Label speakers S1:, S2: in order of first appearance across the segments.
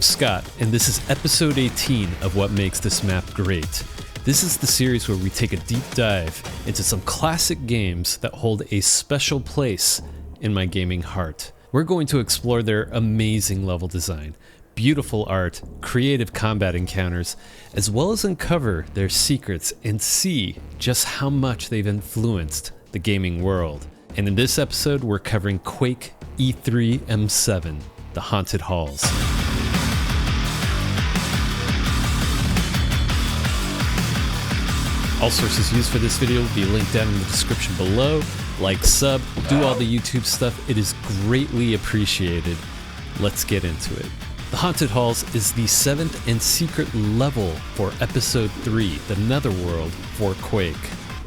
S1: Scott, and this is episode 18 of What Makes This Map Great. This is the series where we take a deep dive into some classic games that hold a special place in my gaming heart. We're going to explore their amazing level design, beautiful art, creative combat encounters, as well as uncover their secrets and see just how much they've influenced the gaming world. And in this episode, we're covering Quake E3M7, The Haunted Halls. All sources used for this video will be linked down in the description below. Like, sub, do all the YouTube stuff. It is greatly appreciated. Let's get into it. The Haunted Halls is the 7th and secret level for Episode 3, the Netherworld for Quake.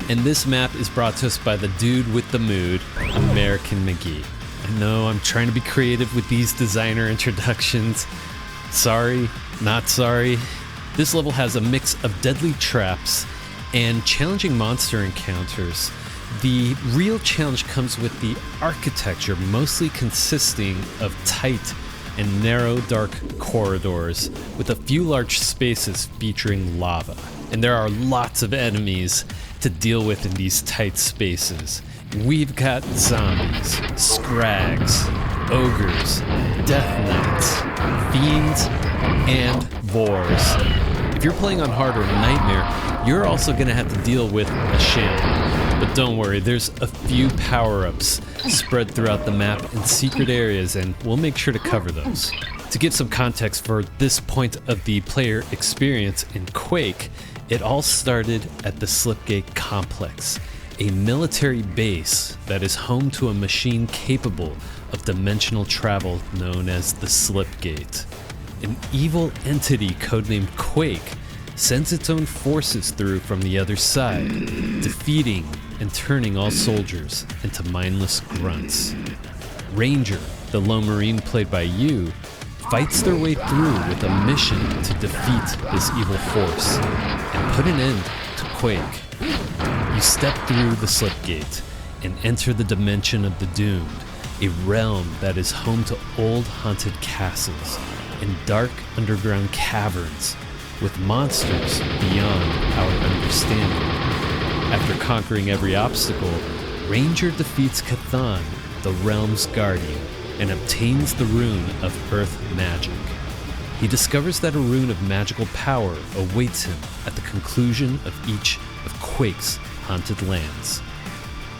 S1: And this map is brought to us by the dude with the mood, American McGee. I know I'm trying to be creative with these designer introductions. Sorry, not sorry. This level has a mix of deadly traps and challenging monster encounters. The real challenge comes with the architecture, mostly consisting of tight and narrow dark corridors with a few large spaces featuring lava. And there are lots of enemies to deal with in these tight spaces. We've got zombies, scrags, ogres, death knights, fiends, and vors. If you're playing on hard or nightmare, you're also going to have to deal with a shamble. But don't worry, there's a few power-ups spread throughout the map in secret areas, and we'll make sure to cover those. To give some context for this point of the player experience in Quake, it all started at the Slipgate Complex, a military base that is home to a machine capable of dimensional travel known as the Slipgate. An evil entity codenamed Quake sends its own forces through from the other side, defeating and turning all soldiers into mindless grunts. Ranger, the lone marine played by you, fights their way through with a mission to defeat this evil force and put an end to Quake. You step through the Slipgate and enter the dimension of the doomed, a realm that is home to old haunted castles and dark underground caverns with monsters beyond our understanding. After conquering every obstacle, Ranger defeats Cathan, the realm's guardian, and obtains the rune of Earth Magic. He discovers that a rune of magical power awaits him at the conclusion of each of Quake's haunted lands.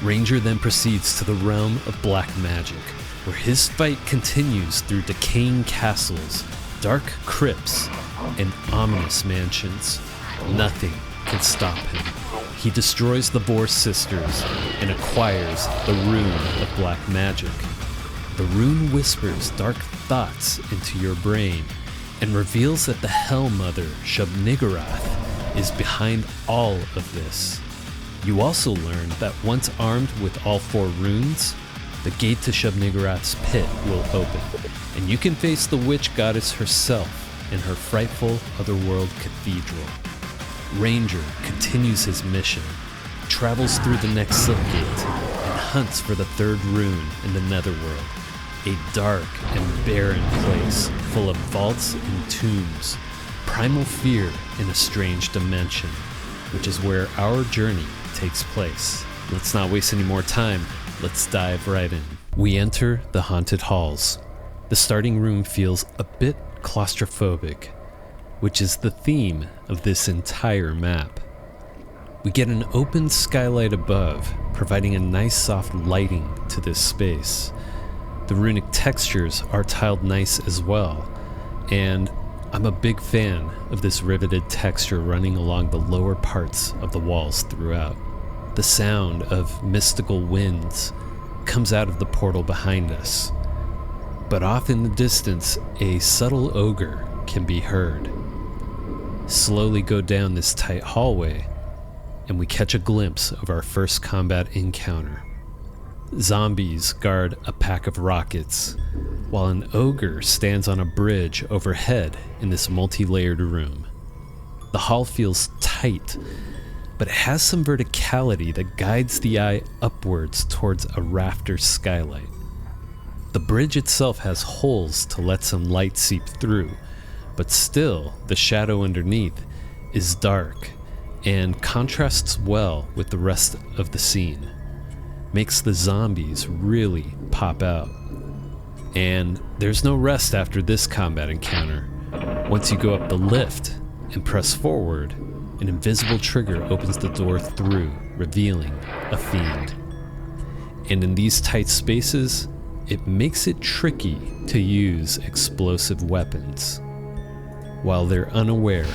S1: Ranger then proceeds to the realm of black magic, where his fight continues through decaying castles, dark crypts, and ominous mansions. Nothing can stop him. He destroys the Vor sisters and acquires the rune of black magic. The rune whispers dark thoughts into your brain and reveals that the Hell Mother, Shub-Niggurath, is behind all of this. You also learn that once armed with all 4 runes, the gate to Shub-Niggurath's pit will open, and you can face the witch goddess herself in her frightful otherworld cathedral. Ranger continues his mission, travels through the next Slipgate, and hunts for the 3rd rune in the Netherworld, a dark and barren place full of vaults and tombs, primal fear in a strange dimension, which is where our journey takes place. Let's not waste any more time. Let's dive right in. We enter the Haunted Halls. The starting room feels a bit claustrophobic, which is the theme of this entire map. We get an open skylight above, providing a nice soft lighting to this space. The runic textures are tiled nice as well, and I'm a big fan of this riveted texture running along the lower parts of the walls throughout. The sound of mystical winds comes out of the portal behind us, but off in the distance, a subtle ogre can be heard. Slowly go down this tight hallway, and we catch a glimpse of our first combat encounter. Zombies guard a pack of rockets, while an ogre stands on a bridge overhead in this multi-layered room. The hall feels tight, but it has some verticality that guides the eye upwards towards a rafter skylight. The bridge itself has holes to let some light seep through, but still the shadow underneath is dark and contrasts well with the rest of the scene. Makes the zombies really pop out. And there's no rest after this combat encounter. Once you go up the lift and press forward, an invisible trigger opens the door through, revealing a fiend. And in these tight spaces, it makes it tricky to use explosive weapons. While they're unaware,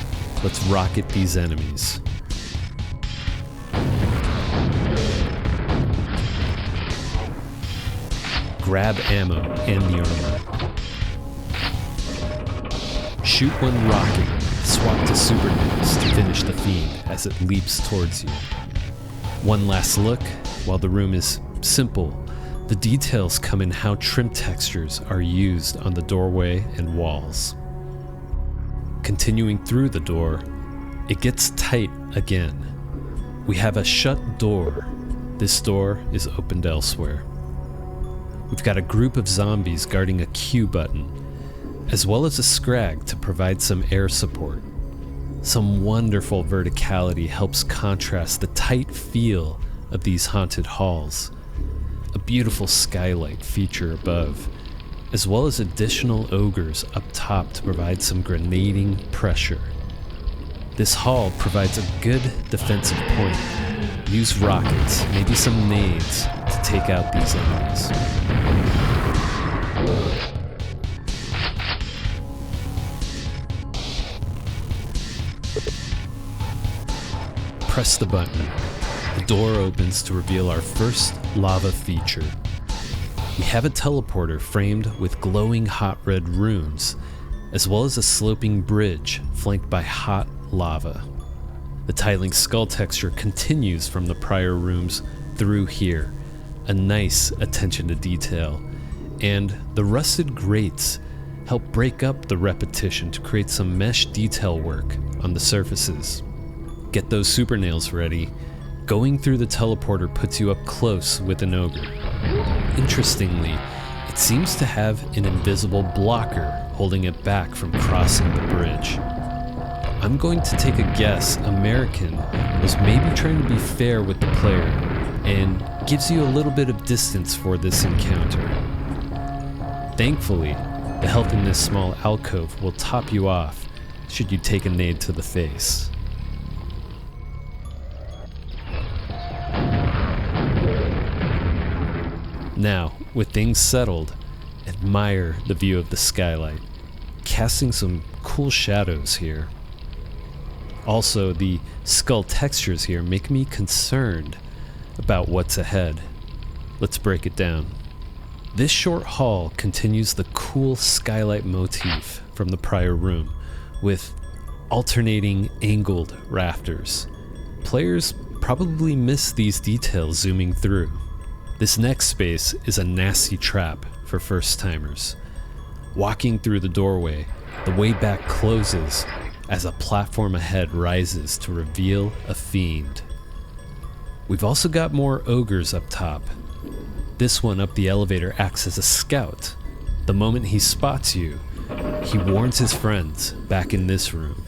S1: let's rocket these enemies. Grab ammo and the armor. Shoot one rocket, swap to supernova to finish the fiend as it leaps towards you. One last look. While the room is simple, the details come in how trim textures are used on the doorway and walls. Continuing through the door, it gets tight again. We have a shut door. This door is opened elsewhere. We've got a group of zombies guarding a Q button, as well as a scrag to provide some air support. Some wonderful verticality helps contrast the tight feel of these haunted halls. A beautiful skylight feature above, as well as additional ogres up top to provide some grenading pressure. This hall provides a good defensive point. Use rockets, maybe some nades, to take out these enemies. Press the button. The door opens to reveal our first lava feature. We have a teleporter framed with glowing hot red runes, as well as a sloping bridge flanked by hot lava. The tiling skull texture continues from the prior rooms through here, a nice attention to detail, and the rusted grates help break up the repetition to create some mesh detail work on the surfaces. Get those super nails ready. Going through the teleporter puts you up close with an ogre. Interestingly, it seems to have an invisible blocker holding it back from crossing the bridge. I'm going to take a guess American was maybe trying to be fair with the player and gives you a little bit of distance for this encounter. Thankfully, the health in this small alcove will top you off should you take a nade to the face. Now, with things settled, admire the view of the skylight, casting some cool shadows here. Also, the skull textures here make me concerned about what's ahead. Let's break it down. This short hall continues the cool skylight motif from the prior room, with alternating angled rafters. Players probably miss these details zooming through. This next space is a nasty trap for first-timers. Walking through the doorway, the way back closes as a platform ahead rises to reveal a fiend. We've also got more ogres up top. This one up the elevator acts as a scout. The moment he spots you, he warns his friends back in this room.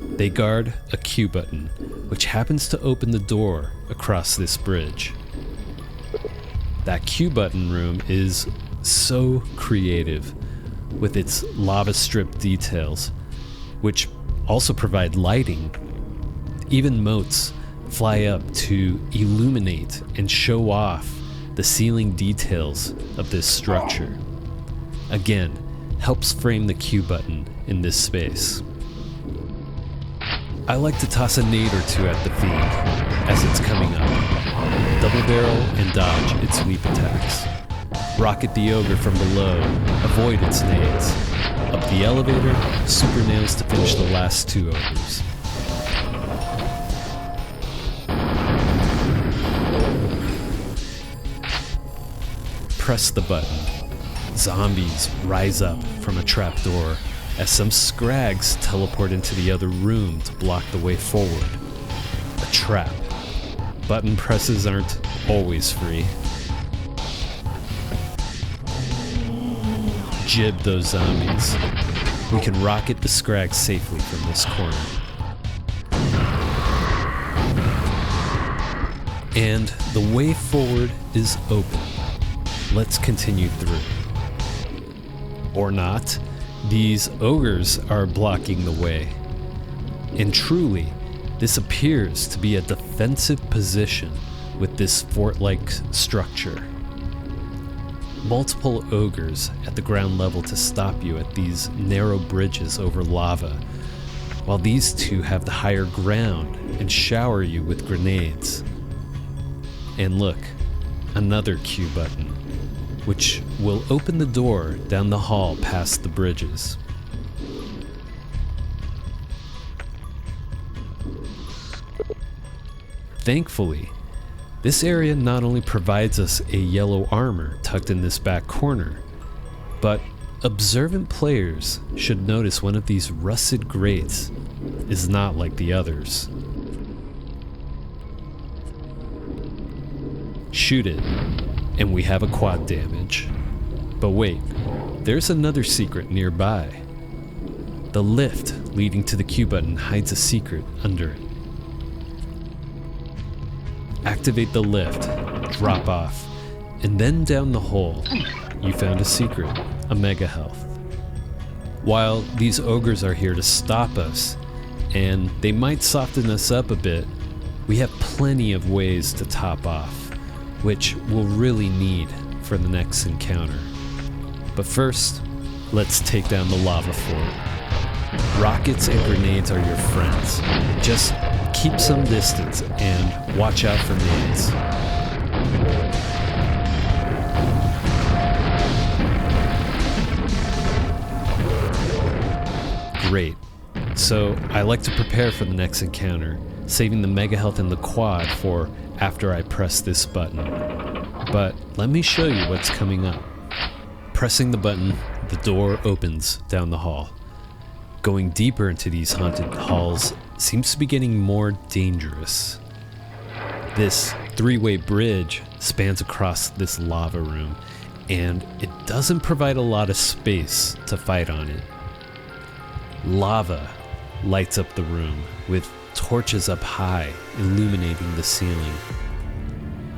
S1: They guard a Q button, which happens to open the door across this bridge. That Q button room is so creative with its lava strip details, which also provide lighting. Even moats fly up to illuminate and show off the ceiling details of this structure. Again, helps frame the Q button in this space. I like to toss a nade or two at the fiend as it's coming up. Double barrel and dodge its leap attacks. Rocket the ogre from below, avoid its nades. Up the elevator, super nails to finish the last two ogres. Press the button. Zombies rise up from a trapdoor as some scrags teleport into the other room to block the way forward. A trap. Button presses aren't always free. Jib those zombies. we can rocket the Scrag safely from this corner. And the way forward is open. Let's continue through. Or not. These ogres are blocking the way. And truly, this appears to be a defensive position with this fort-like structure. Multiple ogres at the ground level to stop you at these narrow bridges over lava, while these two have the higher ground and shower you with grenades. And look, another Q button, which will open the door down the hall past the bridges. Thankfully, this area not only provides us a yellow armor tucked in this back corner, but observant players should notice one of these rusted grates is not like the others. Shoot it, and we have a quad damage. But wait, there's another secret nearby. The lift leading to the Q button hides a secret under it. Activate the lift, drop off, and then down the hole, you found a secret, a mega health. While these ogres are here to stop us, and they might soften us up a bit, we have plenty of ways to top off, which we'll really need for the next encounter. But first, let's take down the lava fort. Rockets and grenades are your friends. Just keep some distance and watch out for nades. Great. So I like to prepare for the next encounter, saving the mega health in the quad for after I press this button. But let me show you what's coming up. Pressing the button, the door opens down the hall. Going deeper into these haunted halls seems to be getting more dangerous. This three-way bridge spans across this lava room, and it doesn't provide a lot of space to fight on it. Lava lights up the room with torches up high illuminating the ceiling.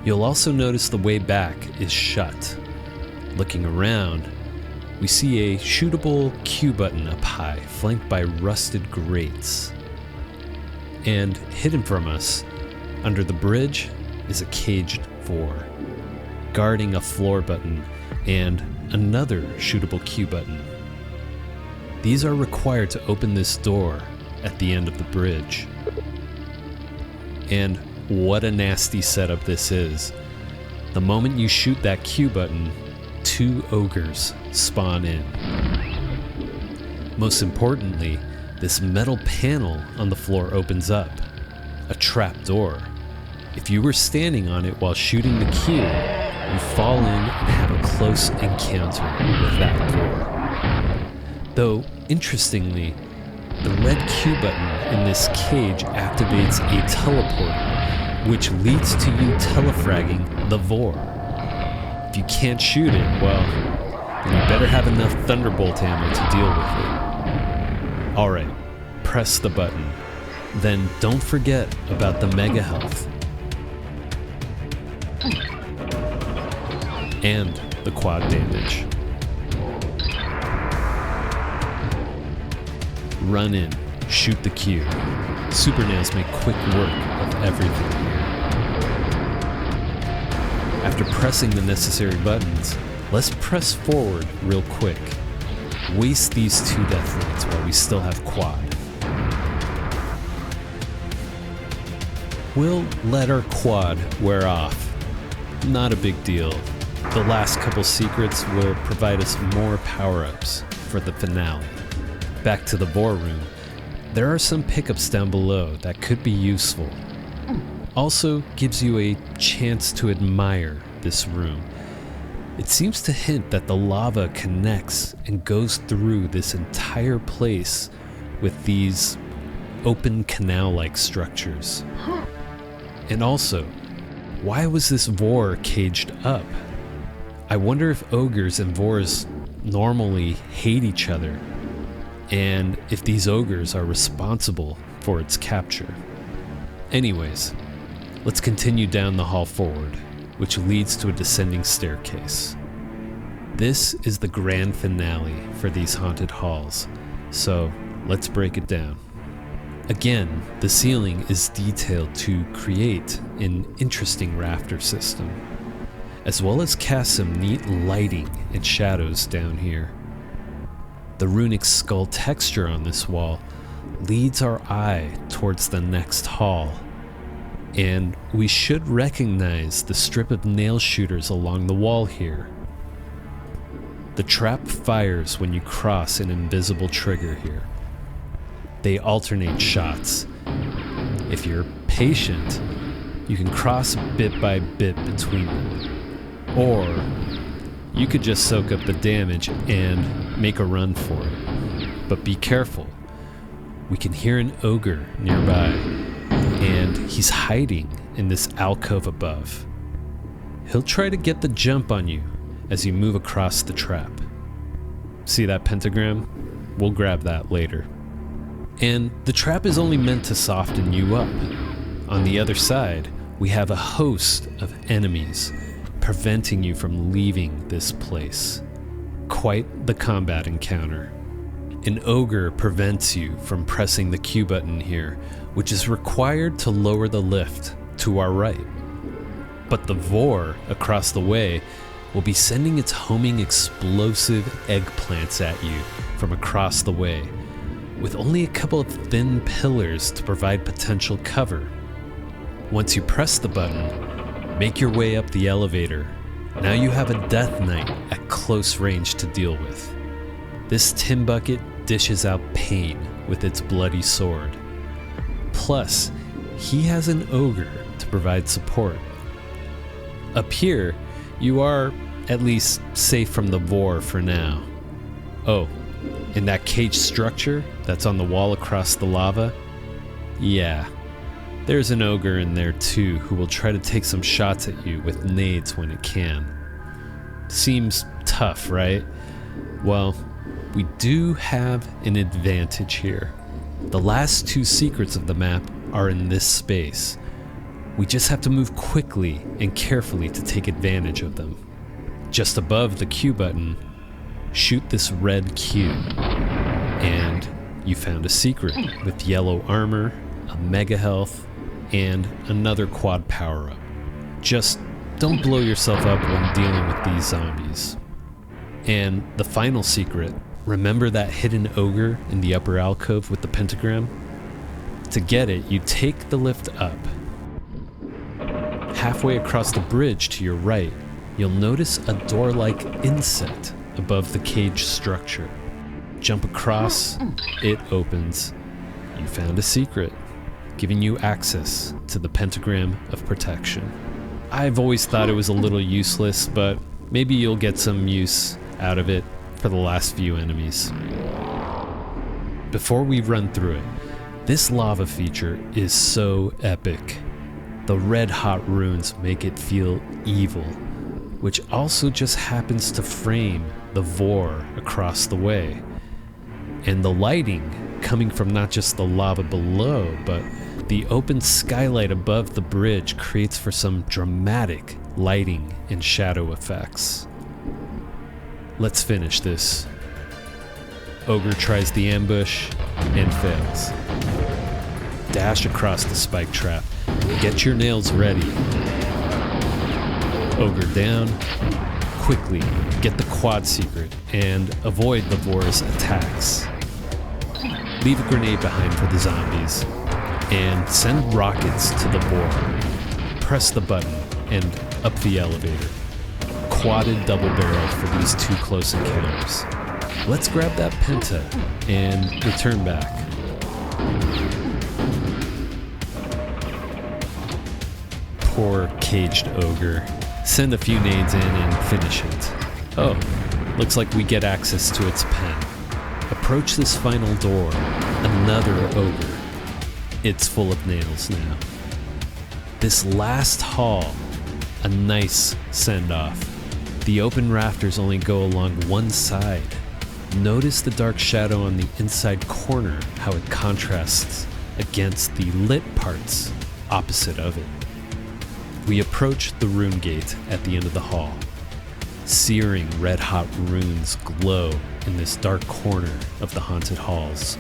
S1: You'll also notice the way back is shut. Looking around, we see a shootable Q button up high, flanked by rusted grates. And hidden from us, under the bridge, is a caged vor, guarding a floor button and another shootable Q button. These are required to open this door at the end of the bridge. And what a nasty setup this is. The moment you shoot that Q button, 2 ogres spawn in. Most importantly, this metal panel on the floor opens up, a trap door. If you were standing on it while shooting the Q, you fall in and have a close encounter with that door. Though, interestingly, the red Q button in this cage activates a teleporter, which leads to you telefragging the vor. If you can't shoot it, well, then you better have enough Thunderbolt ammo to deal with it. Alright, press the button. Then don't forget about the mega health. And the quad damage. Run in, shoot the Q. Super nails make quick work of everything here. After pressing the necessary buttons, let's press forward real quick. Waste these 2 death rates while we still have quad. We'll let our quad wear off. Not a big deal. The last couple secrets will provide us more power-ups for the finale. Back to the vor room. There are some pickups down below that could be useful. Also gives you a chance to admire this room. It seems to hint that the lava connects and goes through this entire place with these open canal-like structures. And also, why was this vor caged up? I wonder if ogres and vors normally hate each other. and if these ogres are responsible for its capture. Anyways, let's continue down the hall forward, which leads to a descending staircase. This is the grand finale for these haunted halls, so let's break it down. Again, the ceiling is detailed to create an interesting rafter system, as well as cast some neat lighting and shadows down here. The runic skull texture on this wall leads our eye towards the next hall, and we should recognize the strip of nail shooters along the wall here. The trap fires when you cross an invisible trigger here. They alternate shots. If you're patient, you can cross bit by bit between them. Or you could just soak up the damage and make a run for it. But be careful. We can hear an ogre nearby, and he's hiding in this alcove above. He'll try to get the jump on you as you move across the trap. See that pentagram? We'll grab that later. And the trap is only meant to soften you up. On the other side, we have a host of enemies preventing you from leaving this place. Quite the combat encounter. An ogre prevents you from pressing the Q button here, which is required to lower the lift to our right. But the Vor across the way will be sending its homing explosive eggplants at you from across the way, with only a couple of thin pillars to provide potential cover. Once you press the button, make your way up the elevator. Now you have a Death Knight at close range to deal with. This tin bucket dishes out pain with its bloody sword. Plus, he has an ogre to provide support. Up here, you are at least safe from the Vor for now. Oh, and that cage structure that's on the wall across the lava? Yeah, there's an ogre in there too who will try to take some shots at you with nades when it can. Seems tough, right? Well, we do have an advantage here. The last two secrets of the map are in this space. We just have to move quickly and carefully to take advantage of them. Just above the Q button, shoot this red Q, and you found a secret with yellow armor, a mega health, and another quad power-up. Just don't blow yourself up when dealing with these zombies. And the final secret, remember that hidden ogre in the upper alcove with the pentagram? To get it, you take the lift up. Halfway across the bridge to your right, you'll notice a door-like inset above the cage structure. Jump across, it opens. You found a secret, giving you access to the pentagram of protection. I've always thought it was a little useless, but maybe you'll get some use out of it for the last few enemies. Before we run through it, this lava feature is so epic. The red-hot runes make it feel evil, which also just happens to frame the Vor across the way. And the lighting coming from not just the lava below, but the open skylight above the bridge creates for some dramatic lighting and shadow effects. Let's finish this. Ogre tries the ambush and fails. Dash across the spike trap. Get your nails ready. Ogre down. Quickly get the quad secret and avoid the Vor's attacks. Leave a grenade behind for the zombies and send rockets to the Vor. Press the button and up the elevator. Quadded double barrel for these two close encounters. Let's grab that penta and return back. Poor caged ogre. Send a few nades in and finish it. Oh, looks like we get access to its pen. Approach this final door. Another ogre. It's full of nails now. This last hall, a nice send-off. The open rafters only go along one side, Notice the dark shadow on the inside corner, how it contrasts against the lit parts opposite of it. We approach the rune gate at the end of the hall. Searing red-hot runes glow in this dark corner of the haunted halls.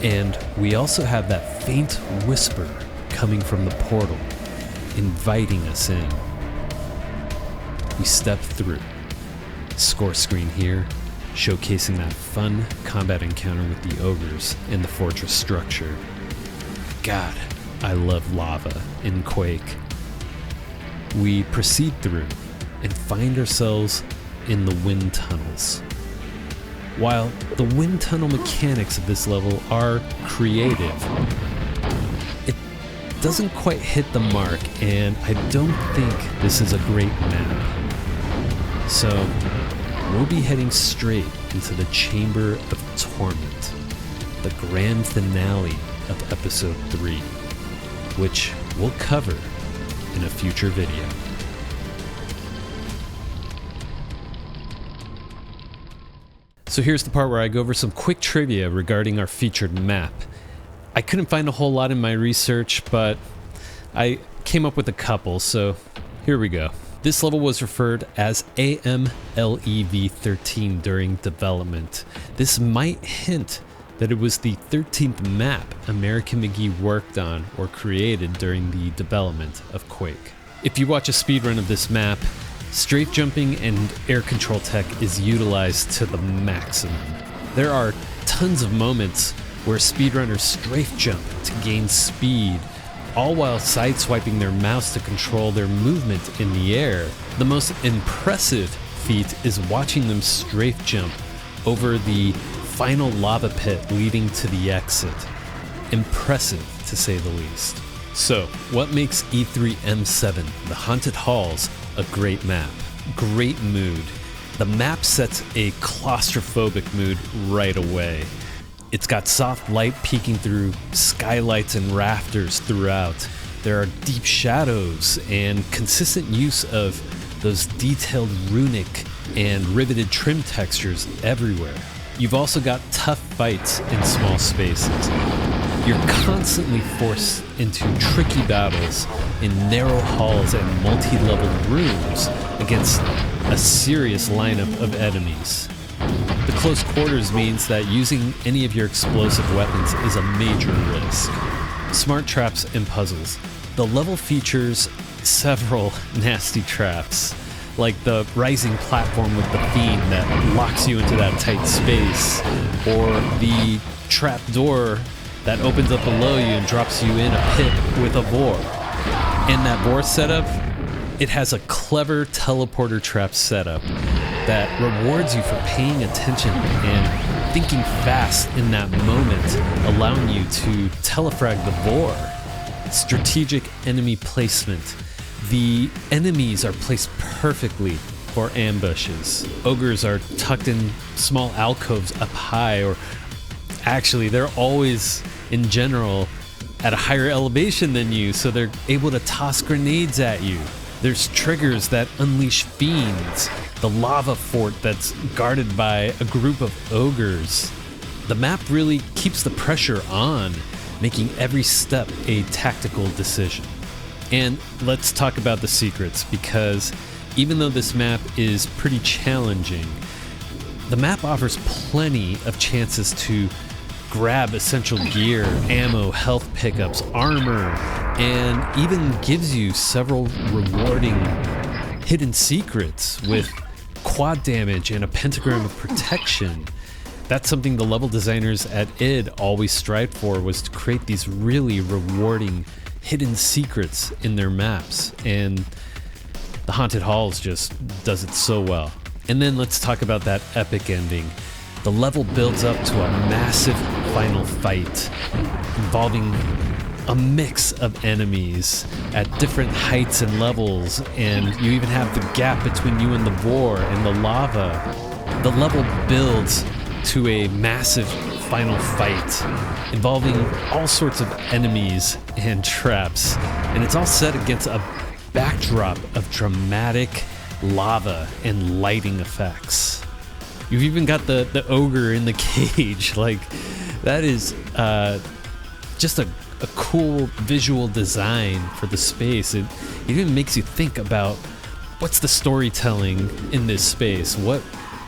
S1: And we also have that faint whisper coming from the portal, inviting us in. We step through. Score screen here, showcasing that fun combat encounter with the ogres in the fortress structure. God, I love lava in Quake. We proceed through and find ourselves in the wind tunnels. While the wind tunnel mechanics of this level are creative, it doesn't quite hit the mark, and I don't think this is a great map. So we'll be heading straight into the Chamber of Torment, the grand finale of Episode 3, which we'll cover in a future video. So here's the part where I go over some quick trivia regarding our featured map. I couldn't find a whole lot in my research, but I came up with a couple, so here we go. This level was referred as AMLEV13 during development. This might hint that it was the 13th map American McGee worked on or created during the development of Quake. If you watch a speedrun of this map, strafe jumping and air control tech is utilized to the maximum. There are tons of moments where speedrunners strafe jump to gain speed, all while sideswiping their mouse to control their movement in the air. The most impressive feat is watching them strafe jump over the final lava pit leading to the exit. Impressive, to say the least. So, what makes E3M7, the Haunted Halls, a great map? Great mood. The map sets a claustrophobic mood right away. It's got soft light peeking through skylights and rafters throughout. There are deep shadows and consistent use of those detailed runic and riveted trim textures everywhere. You've also got tough fights in small spaces. You're constantly forced into tricky battles in narrow halls and multi-level rooms against a serious lineup of enemies. The close quarters means that using any of your explosive weapons is a major risk. Smart traps and puzzles. The level features several nasty traps, like the rising platform with the fiend that locks you into that tight space, or the trap door that opens up below you and drops you in a pit with a vor. And that vor setup, it has a clever teleporter trap setup that rewards you for paying attention and thinking fast in that moment, allowing you to telefrag the vor. Strategic enemy placement. The enemies are placed perfectly for ambushes. Ogres are tucked in small alcoves up high, or actually they're always, in general, at a higher elevation than you, so they're able to toss grenades at you. There's triggers that unleash fiends, the lava fort that's guarded by a group of ogres. The map really keeps the pressure on, making every step a tactical decision. And let's talk about the secrets, because even though this map is pretty challenging, the map offers plenty of chances to grab essential gear, ammo, health pickups, armor, and even gives you several rewarding hidden secrets with quad damage and a pentagram of protection. That's something the level designers at id always strived for, was to create these really rewarding hidden secrets in their maps, and the Haunted Halls just does it so well. And then let's talk about that epic ending. The level builds up to a massive final fight involving a mix of enemies at different heights and levels, and you even have the gap between you and the vor and the lava. The level builds to a massive final fight involving all sorts of enemies and traps, and it's all set against a backdrop of dramatic lava and lighting effects. You've even got the ogre in the cage. Like, that is just a cool visual design for the space. It even makes you think about what's the storytelling in this space. What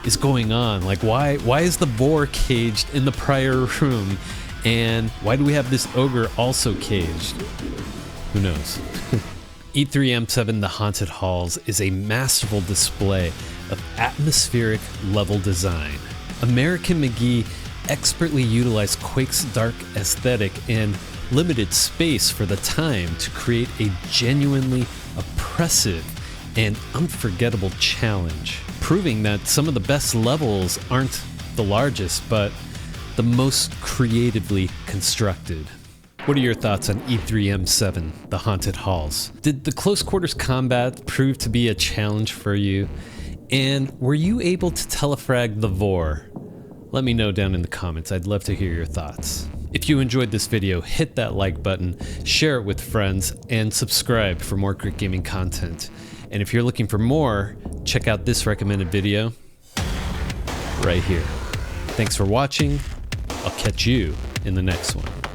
S1: is going on? Like, why is the boar caged in the prior room? And why do we have this ogre also caged? Who knows? E3M7 The Haunted Halls is a masterful display of atmospheric level design. American McGee expertly utilized Quake's dark aesthetic and limited space for the time to create a genuinely oppressive and unforgettable challenge, proving that some of the best levels aren't the largest, but the most creatively constructed. What are your thoughts on E3M7, The Haunted Halls? Did the close quarters combat prove to be a challenge for you? And were you able to telefrag the Vor? Let me know down in the comments. I'd love to hear your thoughts. If you enjoyed this video, hit that like button, share it with friends, and subscribe for more Grit Gaming content. And if you're looking for more, check out this recommended video right here. Thanks for watching. I'll catch you in the next one.